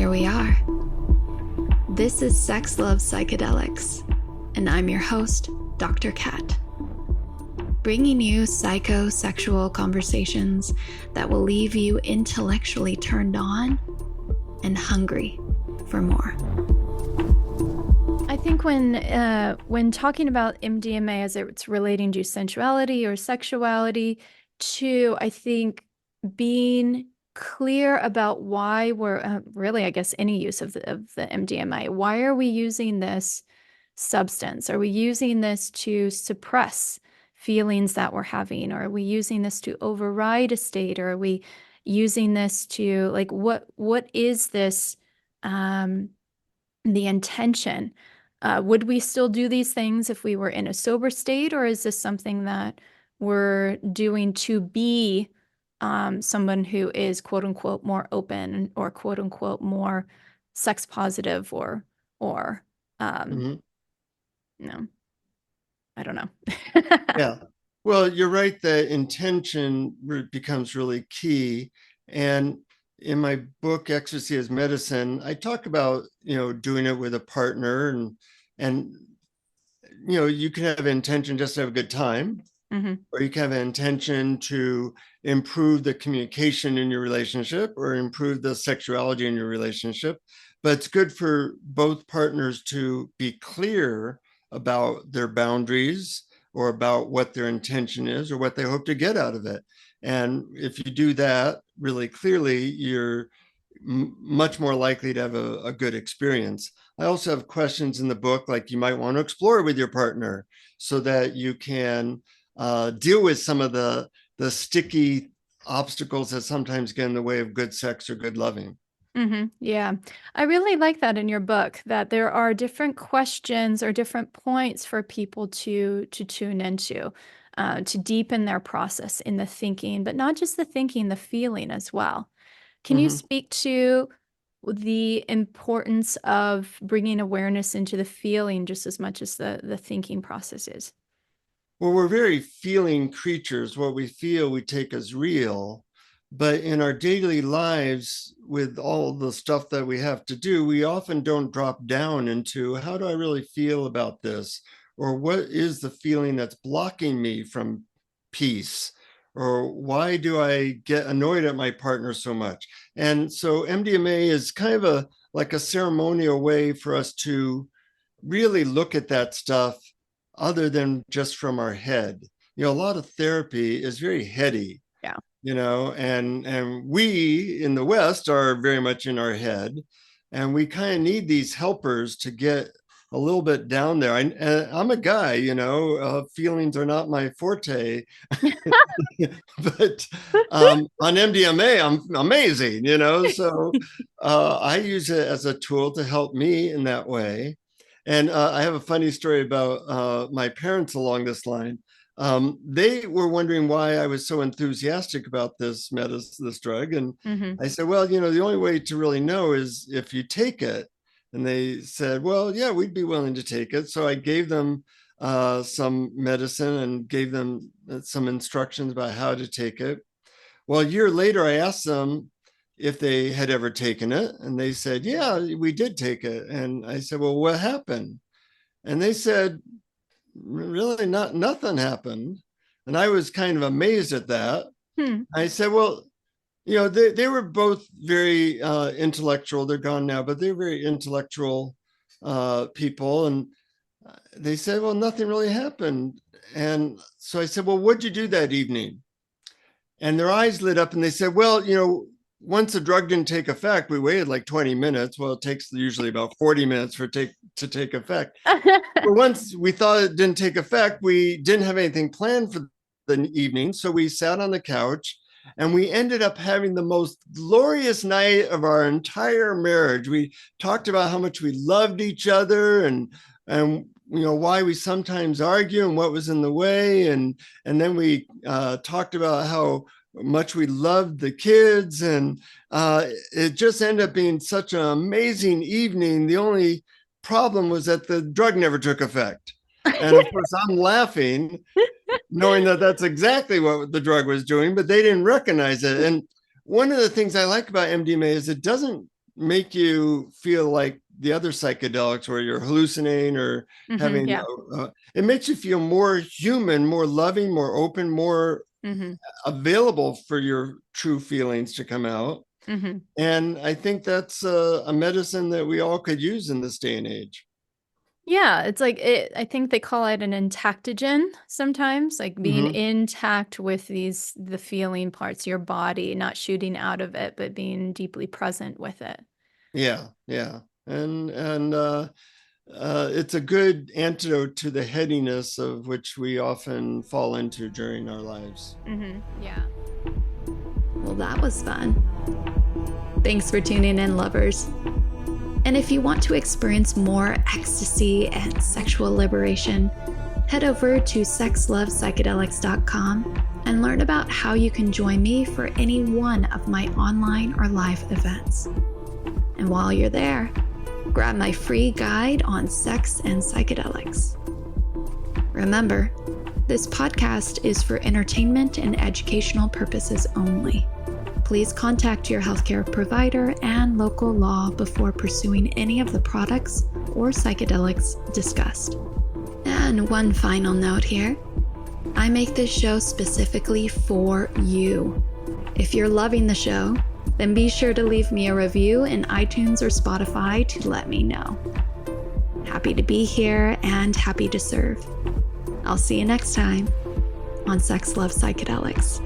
here we are. This is Sex Love Psychedelics, and I'm your host, Dr. Kat. Bringing you psychosexual conversations that will leave you intellectually turned on and hungry for more. I think when talking about MDMA as it's relating to sensuality or sexuality, to I think being clear about why we're really, I guess, any use of the MDMA. Why are we using this substance? Are we using this to suppress feelings that we're having? Or are we using this to override a state? Or are we using this to, like, what is this, the intention? Would we still do these things if we were in a sober state? Or is this something that we're doing to be someone who is quote unquote more open or quote unquote more sex positive or no, I don't know. Yeah. Well, you're right that intention becomes really key. And in my book, Ecstasy as Medicine, I talk about, doing it with a partner and you can have intention just to have a good time. Mm-hmm. Or you can have an intention to improve the communication in your relationship or improve the sexuality in your relationship. But it's good for both partners to be clear about their boundaries or about what their intention is or what they hope to get out of it. And if you do that really clearly, you're much more likely to have a good experience. I also have questions in the book, like you might want to explore with your partner so that you can deal with some of the sticky obstacles that sometimes get in the way of good sex or good loving. Mm-hmm. Yeah. I really like that in your book, that there are different questions or different points for people to tune into, to deepen their process in the thinking, but not just the thinking, the feeling as well. Can you speak to the importance of bringing awareness into the feeling just as much as the thinking process is? Well, we're very feeling creatures. What we feel, we take as real. But in our daily lives, with all the stuff that we have to do, we often don't drop down into how do I really feel about this? Or what is the feeling that's blocking me from peace? Or why do I get annoyed at my partner so much? And so MDMA is kind of like a ceremonial way for us to really look at that stuff other than just from our head. A lot of therapy is very heady. Yeah. And we in the West are very much in our head, and we kind of need these helpers to get a little bit down there. I'm a guy, feelings are not my forte, but on MDMA, I'm amazing, so I use it as a tool to help me in that way. And I have a funny story about my parents along this line. They were wondering why I was so enthusiastic about this medicine, this drug. And I said, well, the only way to really know is if you take it. And they said, well, yeah, we'd be willing to take it. So I gave them some medicine and gave them some instructions about how to take it. Well, a year later, I asked them if they had ever taken it. And they said, yeah, we did take it. And I said, well, what happened? And they said, really nothing happened. And I was kind of amazed at that. I said, well, they were both very intellectual. They're gone now, but they're very intellectual people. And they said, well, nothing really happened. And so I said, well, what'd you do that evening? And their eyes lit up and they said, well, once the drug didn't take effect, we waited like 20 minutes. Well, it takes usually about 40 minutes to take effect. But once we thought it didn't take effect, we didn't have anything planned for the evening. So we sat on the couch and we ended up having the most glorious night of our entire marriage. We talked about how much we loved each other and why we sometimes argue and what was in the way. And then we talked about how much we loved the kids. And it just ended up being such an amazing evening. The only problem was that the drug never took effect. And of course, I'm laughing, knowing that that's exactly what the drug was doing, but they didn't recognize it. And one of the things I like about MDMA is it doesn't make you feel like the other psychedelics where you're hallucinating or having, Yeah. it makes you feel more human, more loving, more open, more hmm available for your true feelings to come out. hmm And I think that's a medicine that we all could use in this day and age. Yeah, it's like I think they call it an intactogen sometimes, like being Mm-hmm. intact with the feeling parts, your body, not shooting out of it, but being deeply present with it. Yeah, yeah. And it's a good antidote to the headiness of which we often fall into during our lives. Yeah. Well, that was fun. Thanks for tuning in, lovers. And if you want to experience more ecstasy and sexual liberation, head over to sexlovepsychedelics.com and learn about how you can join me for any one of my online or live events. And while you're there, grab my free guide on sex and psychedelics. Remember, this podcast is for entertainment and educational purposes only. Please contact your healthcare provider and local law before pursuing any of the products or psychedelics discussed. And one final note here. I make this show specifically for you. If you're loving the show, then be sure to leave me a review in iTunes or Spotify to let me know. Happy to be here and happy to serve. I'll see you next time on Sex Love Psychedelics.